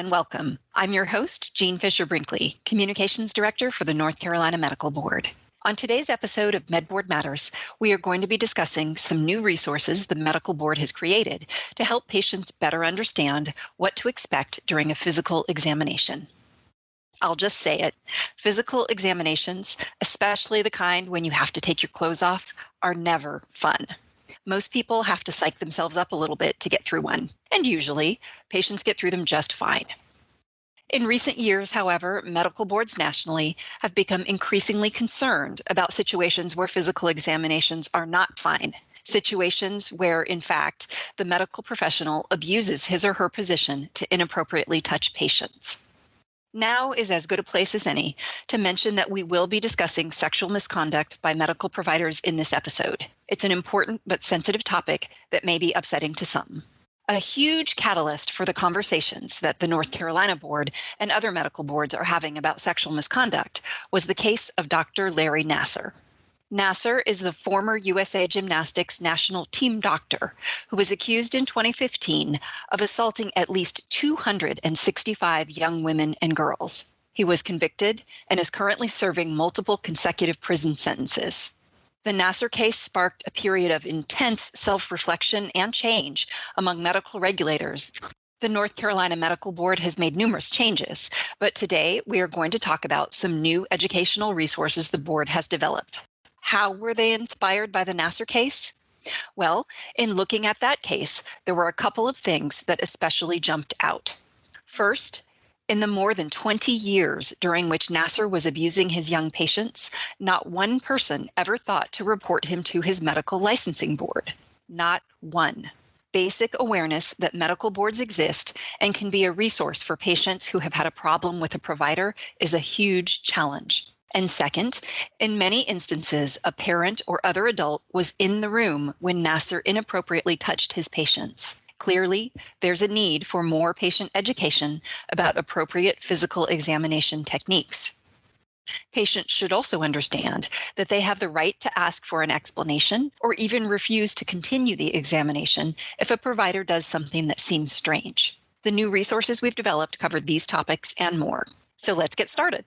and welcome. I'm your host, Jean Fisher Brinkley, Communications Director for the North Carolina Medical Board. On today's episode of MedBoard Matters, we are going to be discussing some new resources the Medical Board has created to help patients better understand what to expect during a physical examination. I'll just say it. Physical examinations, especially the kind when you have to take your clothes off, are never fun. Most people have to psych themselves up a little bit to get through one, and usually, patients get through them just fine. In recent years, however, medical boards nationally have become increasingly concerned about situations where physical examinations are not fine, situations where, in fact, the medical professional abuses his or her position to inappropriately touch patients. Now is as good a place as any to mention that we will be discussing sexual misconduct by medical providers in this episode. It's an important but sensitive topic that may be upsetting to some. A huge catalyst for the conversations that the North Carolina Board and other medical boards are having about sexual misconduct was the case of Dr. Larry Nassar. Nassar is the former USA Gymnastics national team doctor who was accused in 2015 of assaulting at least 265 young women and girls. He was convicted and is currently serving multiple consecutive prison sentences. The Nassar case sparked a period of intense self-reflection and change among medical regulators. The North Carolina Medical Board has made numerous changes, but today we are going to talk about some new educational resources the board has developed. How were they inspired by the Nassar case? Well, in looking at that case, there were a couple of things that especially jumped out. First, in the more than 20 years during which Nassar was abusing his young patients, not one person ever thought to report him to his medical licensing board. Not one. Basic awareness that medical boards exist and can be a resource for patients who have had a problem with a provider is a huge challenge. And second, in many instances, a parent or other adult was in the room when Nassar inappropriately touched his patients. Clearly, there's a need for more patient education about appropriate physical examination techniques. Patients should also understand that they have the right to ask for an explanation or even refuse to continue the examination if a provider does something that seems strange. The new resources we've developed cover these topics and more. So let's get started.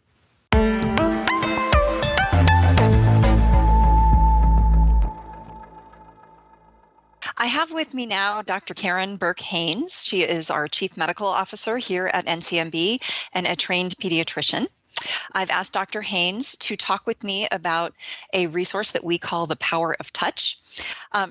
I have with me now Dr. Karen Burke-Haynes. She is our Chief Medical Officer here at NCMB and a trained pediatrician. I've asked Dr. Haynes to talk with me about a resource that we call the Power of Touch.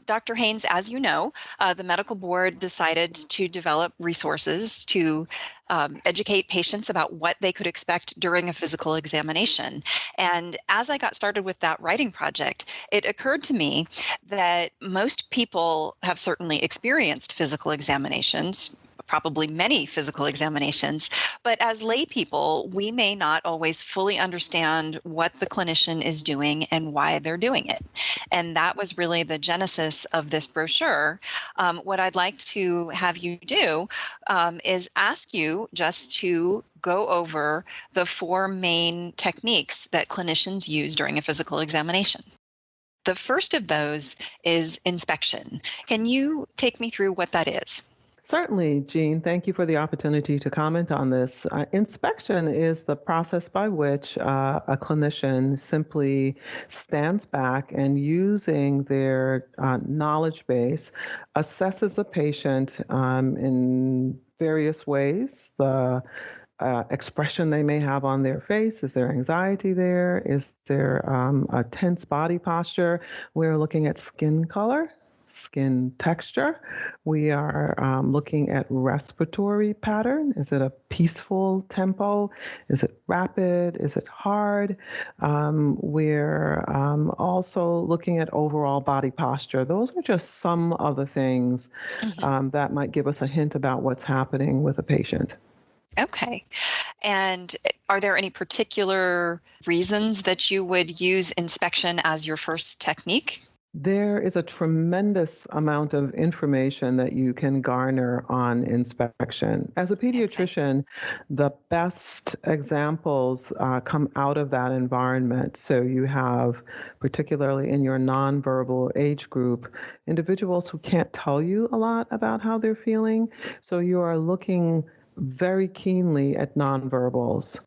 Dr. Haynes, as you know, the medical board decided to develop resources to educate patients about what they could expect during a physical examination. And as I got started with that writing project, it occurred to me that most people have certainly experienced physical examinations, probably many physical examinations, but as lay people, we may not always fully understand what the clinician is doing and why they're doing it. And that was really the genesis of this brochure. What I'd like to have you do is ask you just to go over the four main techniques that clinicians use during a physical examination. The first of those is inspection. Can you take me through what that is? Certainly, Jean. Thank you for the opportunity to comment on this. Inspection is the process by which a clinician simply stands back and using their knowledge base, assesses a patient in various ways. The expression they may have on their face. Is there anxiety there? Is there a tense body posture? We're looking at skin color, skin texture. We are looking at respiratory pattern. Is it a peaceful tempo? Is it rapid? Is it hard? We're also looking at overall body posture. Those are just some of the things that might give us a hint about what's happening with a patient. Okay. And are there any particular reasons that you would use inspection as your first technique? There is a tremendous amount of information that you can garner on inspection. As a pediatrician, the best examples come out of that environment. So you have, particularly in your nonverbal age group, individuals who can't tell you a lot about how they're feeling. So you are looking very keenly at nonverbals,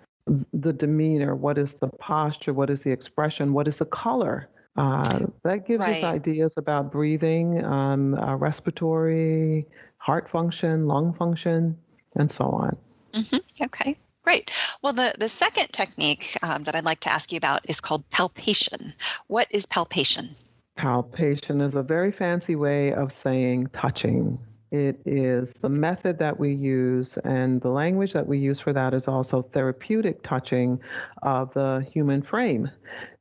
the demeanor, what is the posture, what is the expression, what is the color. That gives us Right. ideas about breathing, respiratory, heart function, lung function, and so on. Okay, great. Well, the second technique that I'd like to ask you about is called palpation. What is palpation? Palpation is a very fancy way of saying touching. It is the method that we use, and the language that we use for that is also therapeutic touching of the human frame.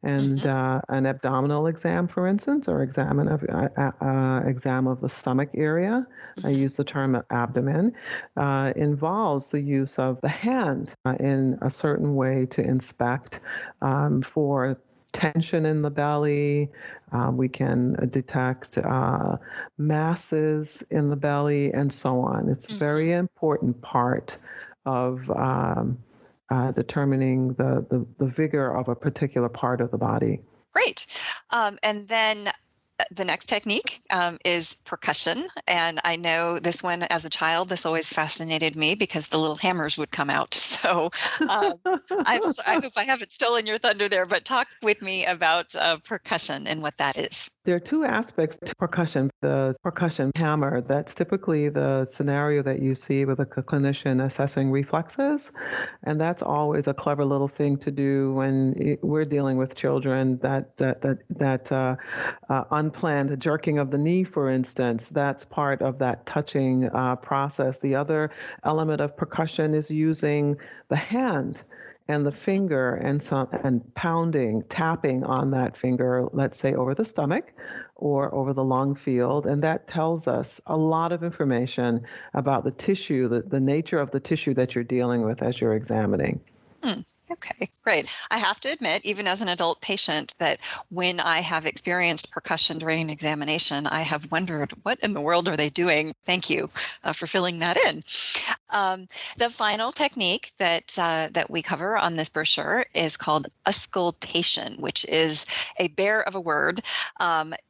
And an abdominal exam, for instance, or exam of the stomach area, I use the term abdomen, involves the use of the hand in a certain way to inspect for tension in the belly. We can detect masses in the belly and so on. It's a very important part of determining the vigor of a particular part of the body. Great. And then the next technique is percussion. And I know this one as a child, this always fascinated me because the little hammers would come out. So I hope I haven't stolen your thunder there, but talk with me about percussion and what that is. There are two aspects to percussion. The percussion hammer, that's typically the scenario that you see with a clinician assessing reflexes. And that's always a clever little thing to do when we're dealing with children that unplanned jerking of the knee, for instance. That's part of that touching process. The other element of percussion is using the hand and the finger and pounding, tapping on that finger, let's say over the stomach or over the lung field. And that tells us a lot of information about the tissue, the nature of the tissue that you're dealing with as you're examining. Okay, great. I have to admit, even as an adult patient, that when I have experienced percussion during an examination, I have wondered, what in the world are they doing? Thank you for filling that in. The final technique that we cover on this brochure is called auscultation, which is a bear of a word.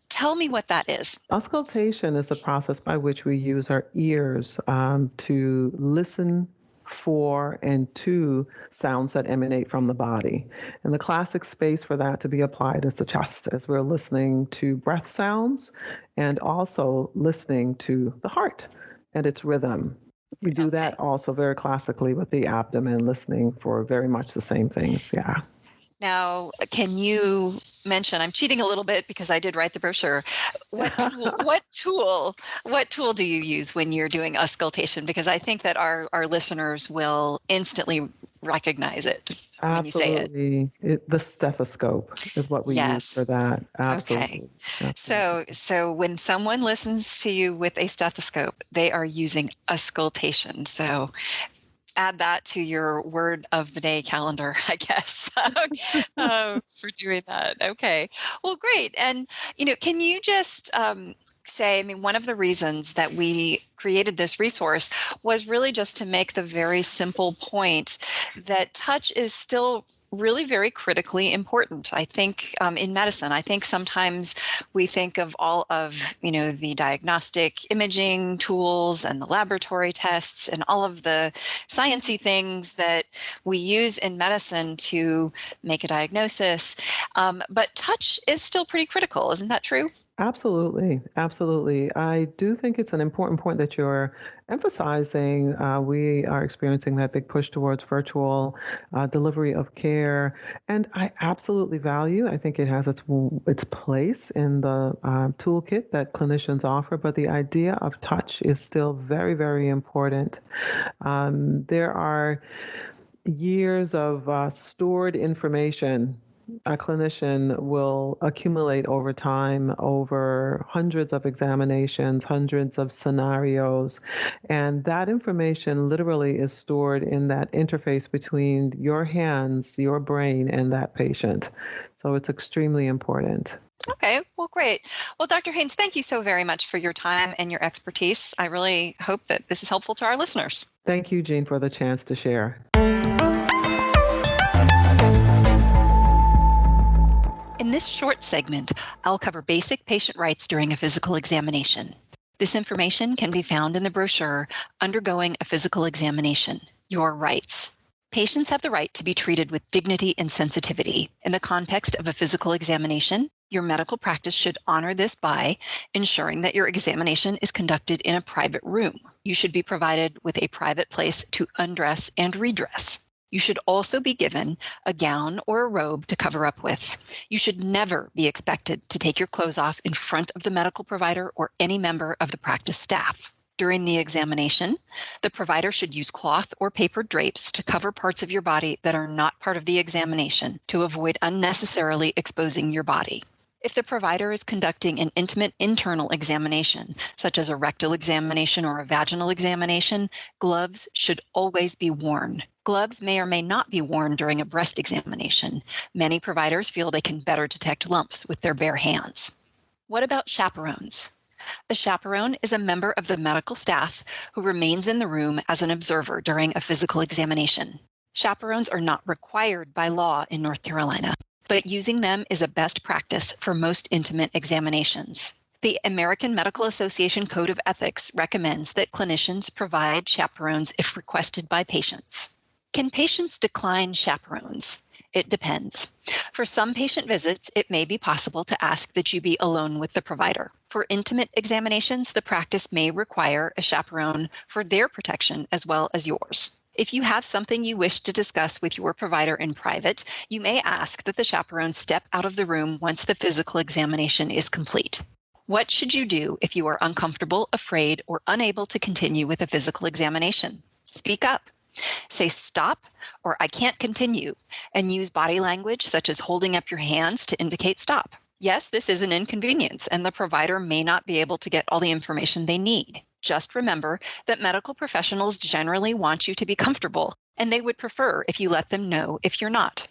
Tell me what that is. Auscultation is the process by which we use our ears to listen for and to sounds that emanate from the body. And the classic space for that to be applied is the chest, as we're listening to breath sounds and also listening to the heart and its rhythm. We do that also very classically with the abdomen, listening for very much the same things. Yeah. Now, can you mention, I'm cheating a little bit because I did write the brochure. What tool do you use when you're doing auscultation? Because I think that our listeners will instantly recognize it when you say it. Absolutely. The stethoscope is what we use for that. Absolutely. Okay. So when someone listens to you with a stethoscope, they are using auscultation. So add that to your word of the day calendar, I guess, for doing that. Okay. Well, great. And, can you just say, one of the reasons that we created this resource was really just to make the very simple point that touch is still really very critically important. I think in medicine, I think sometimes we think of all of, the diagnostic imaging tools and the laboratory tests and all of the sciencey things that we use in medicine to make a diagnosis. But touch is still pretty critical. Isn't that true? Absolutely. Absolutely. I do think it's an important point that you're emphasizing. We are experiencing that big push towards virtual delivery of care. And I absolutely value, I think it has its place in the toolkit that clinicians offer, but the idea of touch is still very, very important. There are years of stored information a clinician will accumulate over time, over hundreds of examinations, hundreds of scenarios. And that information literally is stored in that interface between your hands, your brain, and that patient. So it's extremely important. Okay, well, great. Well, Dr. Haynes, thank you so very much for your time and your expertise. I really hope that this is helpful to our listeners. Thank you, Jean, for the chance to share. In this short segment, I'll cover basic patient rights during a physical examination. This information can be found in the brochure, Undergoing a Physical Examination, Your Rights. Patients have the right to be treated with dignity and sensitivity. In the context of a physical examination, your medical practice should honor this by ensuring that your examination is conducted in a private room. You should be provided with a private place to undress and redress. You should also be given a gown or a robe to cover up with. You should never be expected to take your clothes off in front of the medical provider or any member of the practice staff. During the examination, the provider should use cloth or paper drapes to cover parts of your body that are not part of the examination to avoid unnecessarily exposing your body. If the provider is conducting an intimate internal examination, such as a rectal examination or a vaginal examination, gloves should always be worn. Gloves may or may not be worn during a breast examination. Many providers feel they can better detect lumps with their bare hands. What about chaperones? A chaperone is a member of the medical staff who remains in the room as an observer during a physical examination. Chaperones are not required by law in North Carolina, but using them is a best practice for most intimate examinations. The American Medical Association Code of Ethics recommends that clinicians provide chaperones if requested by patients. Can patients decline chaperones? It depends. For some patient visits, it may be possible to ask that you be alone with the provider. For intimate examinations, the practice may require a chaperone for their protection as well as yours. If you have something you wish to discuss with your provider in private, you may ask that the chaperone step out of the room once the physical examination is complete. What should you do if you are uncomfortable, afraid, or unable to continue with a physical examination? Speak up. Say stop or I can't continue, and use body language such as holding up your hands to indicate stop. Yes, this is an inconvenience, and the provider may not be able to get all the information they need. Just remember that medical professionals generally want you to be comfortable, and they would prefer if you let them know if you're not.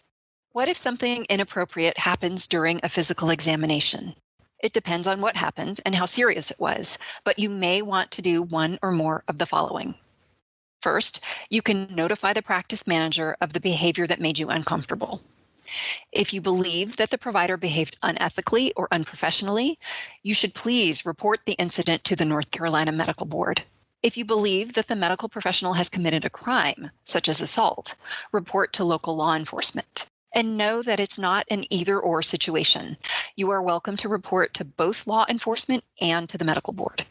What if something inappropriate happens during a physical examination? It depends on what happened and how serious it was, but you may want to do one or more of the following. First, you can notify the practice manager of the behavior that made you uncomfortable. If you believe that the provider behaved unethically or unprofessionally, you should please report the incident to the North Carolina Medical Board. If you believe that the medical professional has committed a crime, such as assault, report to local law enforcement. And know that it's not an either-or situation. You are welcome to report to both law enforcement and to the medical board.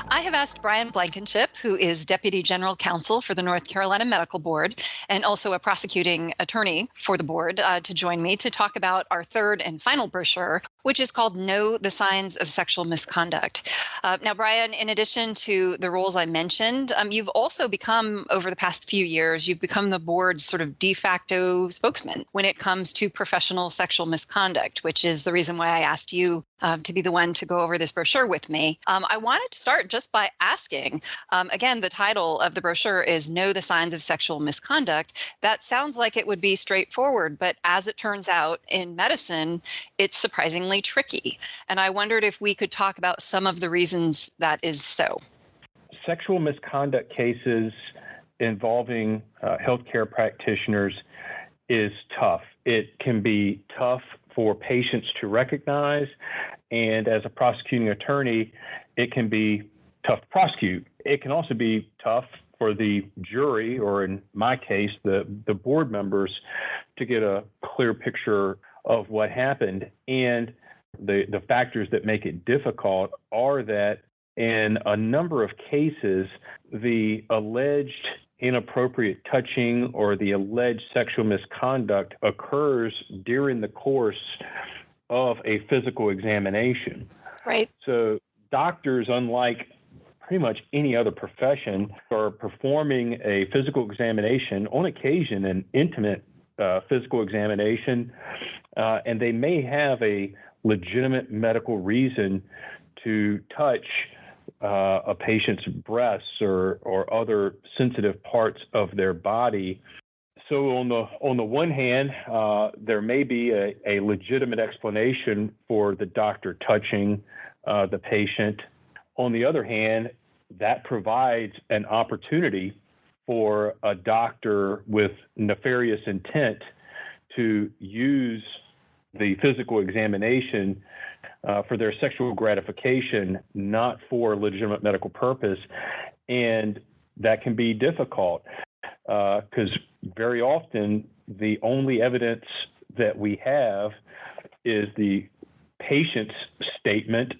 I have asked Brian Blankenship, who is Deputy General Counsel for the North Carolina Medical Board and also a prosecuting attorney for the board, to join me to talk about our third and final brochure, which is called Know the Signs of Sexual Misconduct. Now, Brian, in addition to the roles I mentioned, you've also become, over the past few years, you've become the board's sort of de facto spokesman when it comes to professional sexual misconduct, which is the reason why I asked you to be the one to go over this brochure with me. I wanted to start just by asking, again, the title of the brochure is Know the Signs of Sexual Misconduct. That sounds like it would be straightforward, but as it turns out in medicine, it's surprisingly tricky. And I wondered if we could talk about some of the reasons that is so. Sexual misconduct cases involving healthcare practitioners is tough. It can be tough for patients to recognize, and as a prosecuting attorney, it can be tough to prosecute. It can also be tough for the jury, or in my case, the board members, to get a clear picture of what happened. And the factors that make it difficult are that in a number of cases, the alleged inappropriate touching or the alleged sexual misconduct occurs during the course of a physical examination. Right. So doctors, unlike pretty much any other profession, are performing a physical examination, on occasion an intimate physical examination, and they may have a legitimate medical reason to touch a patient's breasts or other sensitive parts of their body. So on the one hand, there may be a legitimate explanation for the doctor touching the patient. On the other hand, that provides an opportunity for a doctor with nefarious intent to use the physical examination for their sexual gratification, not for legitimate medical purpose. And that can be difficult because very often the only evidence that we have is the patient's statement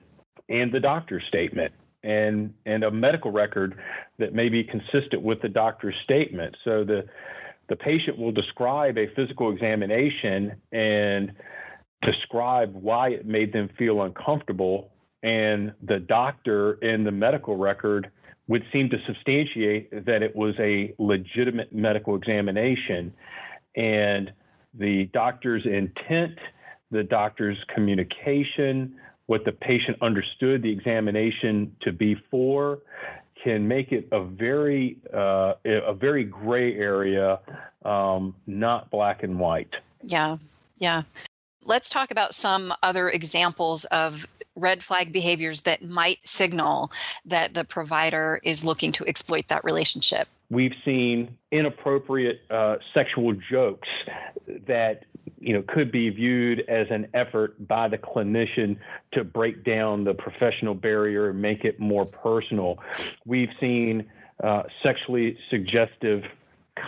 and the doctor's statement and a medical record that may be consistent with the doctor's statement. So the patient will describe a physical examination and describe why it made them feel uncomfortable, and the doctor in the medical record would seem to substantiate that it was a legitimate medical examination. And the doctor's intent, the doctor's communication, what the patient understood the examination to be for, can make it a very gray area, not black and white. Yeah. Let's talk about some other examples of red flag behaviors that might signal that the provider is looking to exploit that relationship. We've seen inappropriate sexual jokes that could be viewed as an effort by the clinician to break down the professional barrier and make it more personal. We've seen sexually suggestive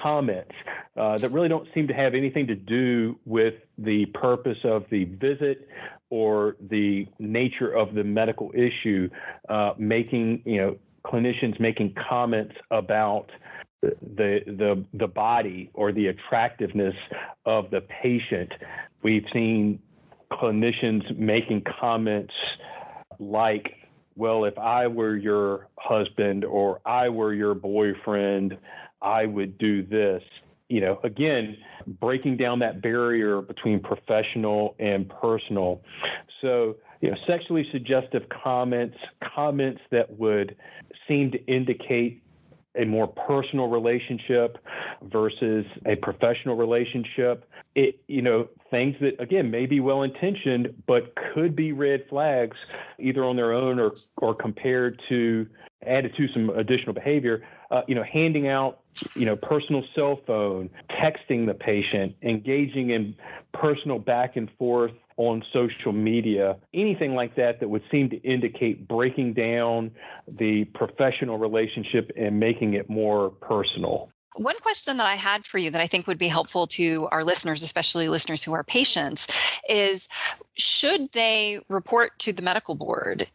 comments that really don't seem to have anything to do with the purpose of the visit or the nature of the medical issue, clinicians making comments about the body or the attractiveness of the patient. We've seen clinicians making comments like, well, if I were your husband or I were your boyfriend, I would do this. Again, breaking down that barrier between professional and personal. So, sexually suggestive comments that would seem to indicate a more personal relationship versus a professional relationship. Things that, again, may be well-intentioned, but could be red flags either on their own or compared to added to some additional behavior. Handing out, personal cell phone, texting the patient, engaging in personal back and forth on social media, anything like that would seem to indicate breaking down the professional relationship and making it more personal. One question that I had for you that I think would be helpful to our listeners, especially listeners who are patients, is should they report to the medical board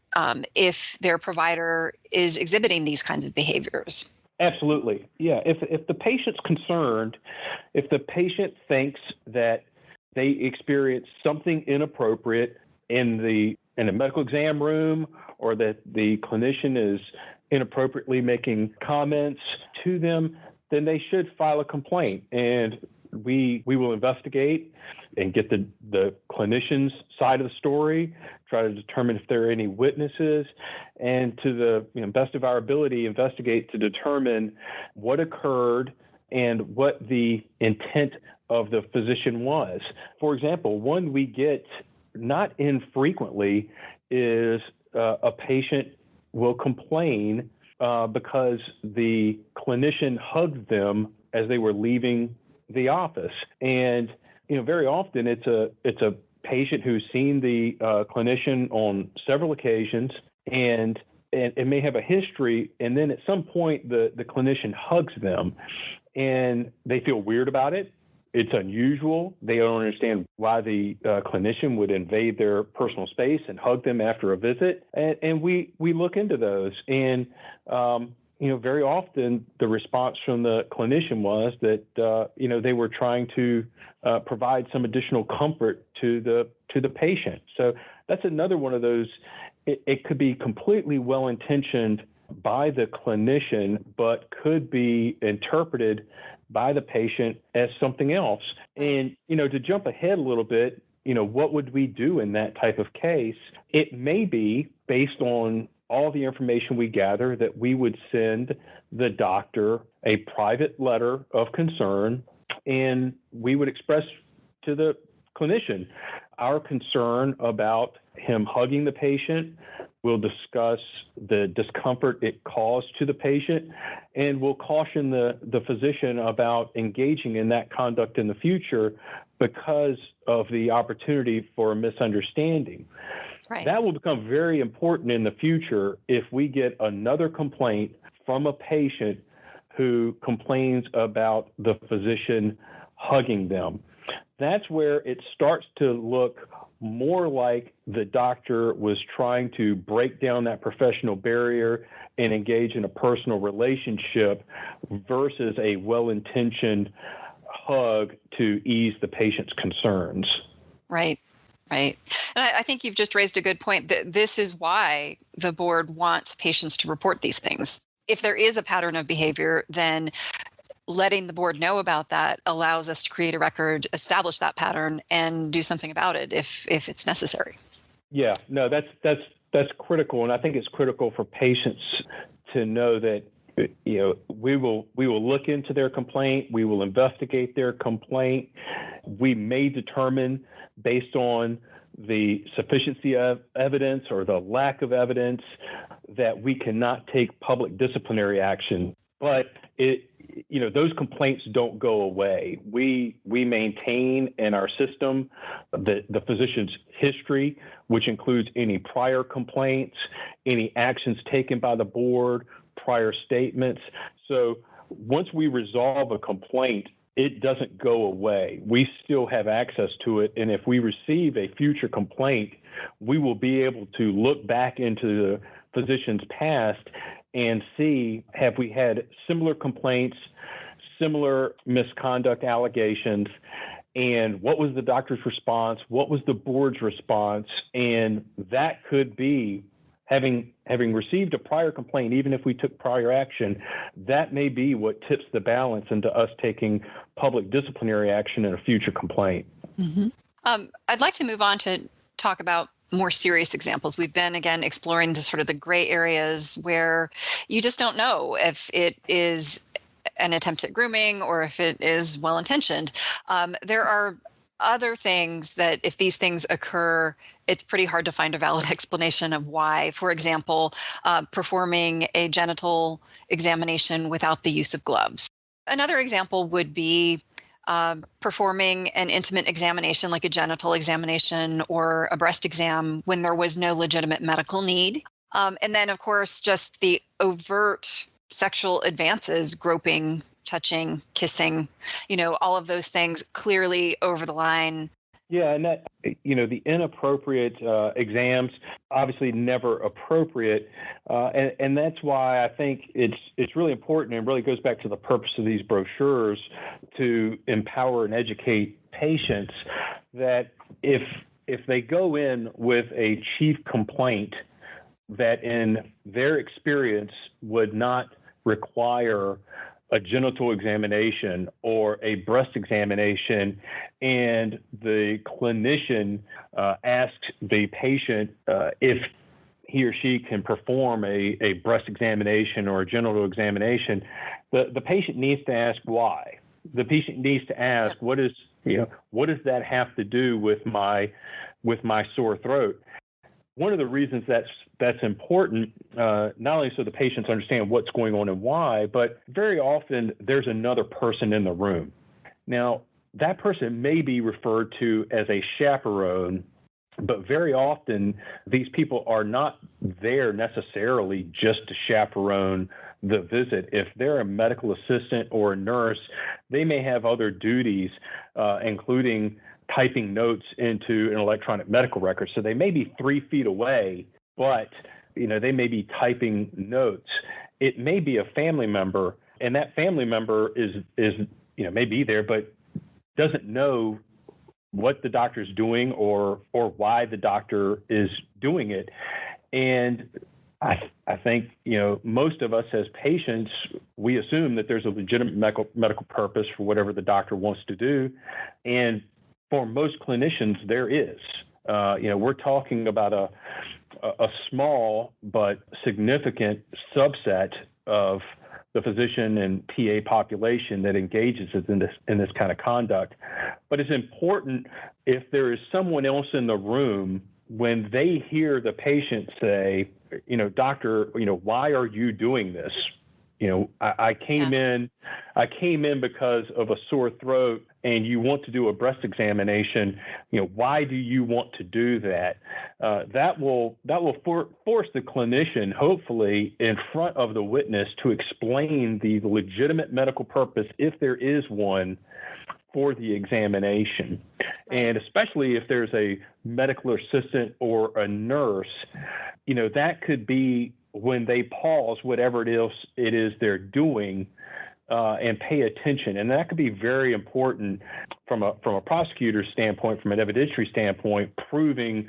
if their provider is exhibiting these kinds of behaviors? Absolutely. Yeah. If the patient's concerned, if the patient thinks that they experience something inappropriate in a medical exam room, or that the clinician is inappropriately making comments to them, then they should file a complaint, and we will investigate and get the clinician's side of the story, try to determine if there are any witnesses, and to the best of our ability, investigate to determine what occurred and what the intent of the physician was. For example, one we get not infrequently is a patient will complain because the clinician hugged them as they were leaving the office. And very often it's a patient who's seen the clinician on several occasions and may have a history, and then at some point the clinician hugs them and they feel weird about it. It's unusual. They don't understand why the clinician would invade their personal space and hug them after a visit. And we look into those. And, very often the response from the clinician was that, they were trying to provide some additional comfort to the patient. So that's another one of those. It could be completely well-intentioned by the clinician, but could be interpreted by the patient as something else. And, to jump ahead a little bit, what would we do in that type of case? It may be based on all the information we gather that we would send the doctor a private letter of concern, and we would express to the clinician our concern about him hugging the patient, We'll discuss the discomfort it caused to the patient, and we'll caution the physician about engaging in that conduct in the future because of the opportunity for a misunderstanding. Right. That will become very important in the future if we get another complaint from a patient who complains about the physician hugging them. That's where it starts to look more like the doctor was trying to break down that professional barrier and engage in a personal relationship versus a well-intentioned hug to ease the patient's concerns. Right. Right. And I think you've just raised a good point that this is why the board wants patients to report these things. If there is a pattern of behavior, then letting the board know about that allows us to create a record, establish that pattern, and do something about it if it's necessary. Yeah, no, that's critical, and I think it's critical for patients to know that we will look into their complaint, we will investigate their complaint, we may determine based on the sufficiency of evidence or the lack of evidence that we cannot take public disciplinary action, but those complaints don't go away. We maintain in our system the physician's history, which includes any prior complaints, any actions taken by the board, prior statements. So once we resolve a complaint, it doesn't go away. We still have access to it. And if we receive a future complaint, we will be able to look back into the physician's past and see, have we had similar complaints, similar misconduct allegations, and what was the doctor's response? What was the board's response? And that could be, having received a prior complaint, even if we took prior action, that may be what tips the balance into us taking public disciplinary action in a future complaint. Mm-hmm. I'd like to move on to talk about more serious examples. We've been, again, exploring the gray areas where you just don't know if it is an attempt at grooming or if it is well-intentioned. There are other things that if these things occur, it's pretty hard to find a valid explanation of why. For example, performing a genital examination without the use of gloves. Another example would be performing an intimate examination like a genital examination or a breast exam when there was no legitimate medical need. And then, of course, just the overt sexual advances, groping, touching, kissing, all of those things clearly over the line. Yeah, and that, the inappropriate exams, obviously never appropriate. And that's why I think it's really important, and really goes back to the purpose of these brochures, to empower and educate patients that if they go in with a chief complaint that in their experience would not require a genital examination or a breast examination, and the clinician asks the patient if he or she can perform a breast examination or a genital examination, the patient needs to ask why. The patient needs to ask, what does that have to do with my sore throat? One of the reasons that's important, not only so the patients understand what's going on and why, but very often there's another person in the room. Now, that person may be referred to as a chaperone, but very often these people are not there necessarily just to chaperone the visit. If they're a medical assistant or a nurse, they may have other duties, including typing notes into an electronic medical record. So they may be 3 feet away, but they may be typing notes. It may be a family member, and that family member is may be there, but doesn't know what the doctor's doing or why the doctor is doing it. And I think most of us as patients, we assume that there's a legitimate medical purpose for whatever the doctor wants to do, and for most clinicians, there is. We're talking about a small but significant subset of the physician and PA population that engages in this kind of conduct. But it's important, if there is someone else in the room when they hear the patient say, doctor, why are you doing this? I came in because of a sore throat and you want to do a breast examination. Why do you want to do that? That will force the clinician, hopefully, in front of the witness to explain the legitimate medical purpose, if there is one, for the examination. And especially if there's a medical assistant or a nurse, that could be when they pause whatever it is they're doing and pay attention. And that could be very important from a prosecutor's standpoint, from an evidentiary standpoint, proving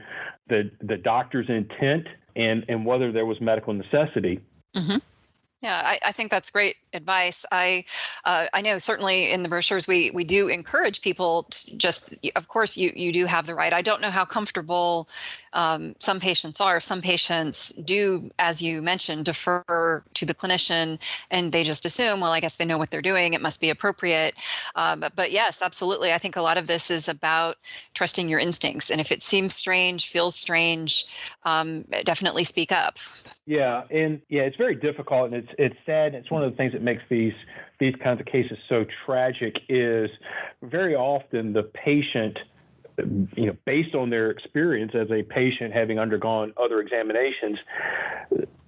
the doctor's intent and whether there was medical necessity. Mm-hmm. Yeah, I think that's great advice. I know certainly in the brochures we do encourage people to just, of course, you do have the right. I don't know how comfortable some patients are. Some patients do, as you mentioned, defer to the clinician and they just assume, well, I guess they know what they're doing. It must be appropriate. But yes, absolutely. I think a lot of this is about trusting your instincts. And if it seems strange, feels strange, definitely speak up. Yeah, it's very difficult, and it's sad. It's one of the things that makes these kinds of cases so tragic is very often the patient, based on their experience as a patient having undergone other examinations,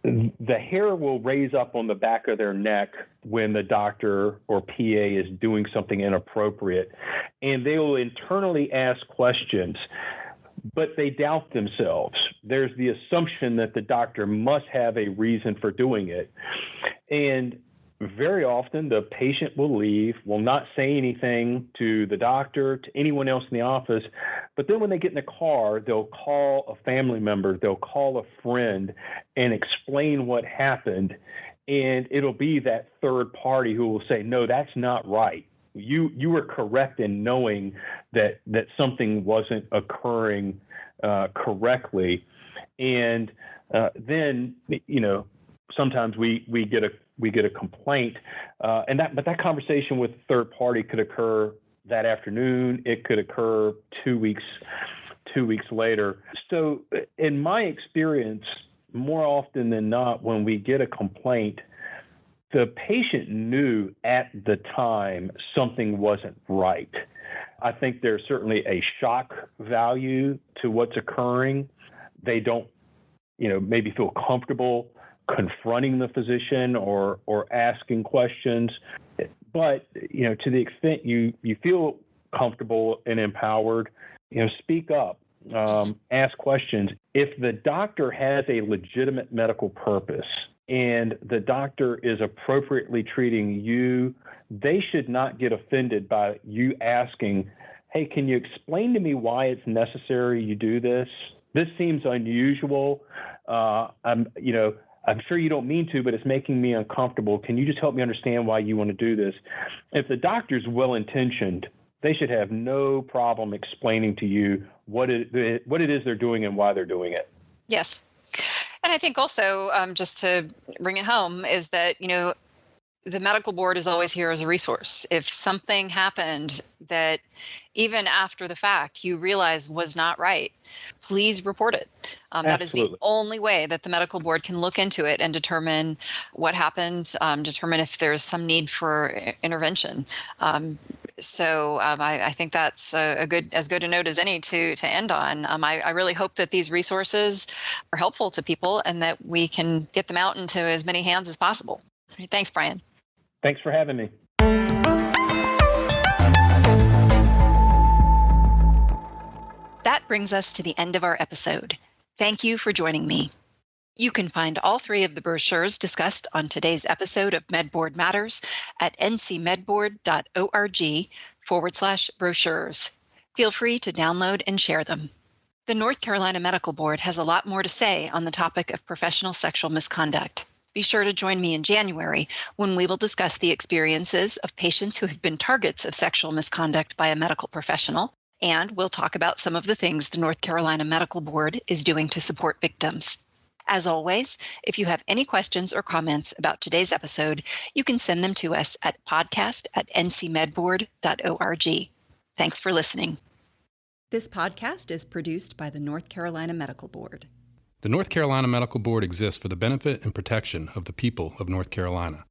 the hair will raise up on the back of their neck when the doctor or PA is doing something inappropriate, and they will internally ask questions. But they doubt themselves. There's the assumption that the doctor must have a reason for doing it. And very often the patient will leave, will not say anything to the doctor, to anyone else in the office. But then when they get in the car, they'll call a family member, they'll call a friend and explain what happened. And it'll be that third party who will say, no, that's not right. You were correct in knowing that something wasn't occurring correctly, and then sometimes we get a complaint, but that conversation with the third party could occur that afternoon. It could occur 2 weeks later. So in my experience, more often than not, when we get a complaint, the patient knew at the time something wasn't right. I think there's certainly a shock value to what's occurring. They don't, maybe feel comfortable confronting the physician or asking questions. But, to the extent you feel comfortable and empowered, speak up, ask questions. If the doctor has a legitimate medical purpose, and the doctor is appropriately treating you, they should not get offended by you asking, hey, can you explain to me why it's necessary you do this? This seems unusual. I'm sure you don't mean to, but it's making me uncomfortable. Can you just help me understand why you want to do this? If the doctor's well-intentioned, they should have no problem explaining to you what it is they're doing and why they're doing it. Yes. And I think also, just to bring it home, is that, the medical board is always here as a resource. If something happened that even after the fact you realize was not right, please report it. That is the only way that the medical board can look into it and determine what happened, determine if there's some need for intervention. So I think that's as good a note as any to end on. I really hope that these resources are helpful to people and that we can get them out into as many hands as possible. Thanks, Brian. Thanks for having me. That brings us to the end of our episode. Thank you for joining me. You can find all three of the brochures discussed on today's episode of MedBoard Matters at ncmedboard.org/brochures. Feel free to download and share them. The North Carolina Medical Board has a lot more to say on the topic of professional sexual misconduct. Be sure to join me in January when we will discuss the experiences of patients who have been targets of sexual misconduct by a medical professional, and we'll talk about some of the things the North Carolina Medical Board is doing to support victims. As always, if you have any questions or comments about today's episode, you can send them to us at podcast@ncmedboard.org. Thanks for listening. This podcast is produced by the North Carolina Medical Board. The North Carolina Medical Board exists for the benefit and protection of the people of North Carolina.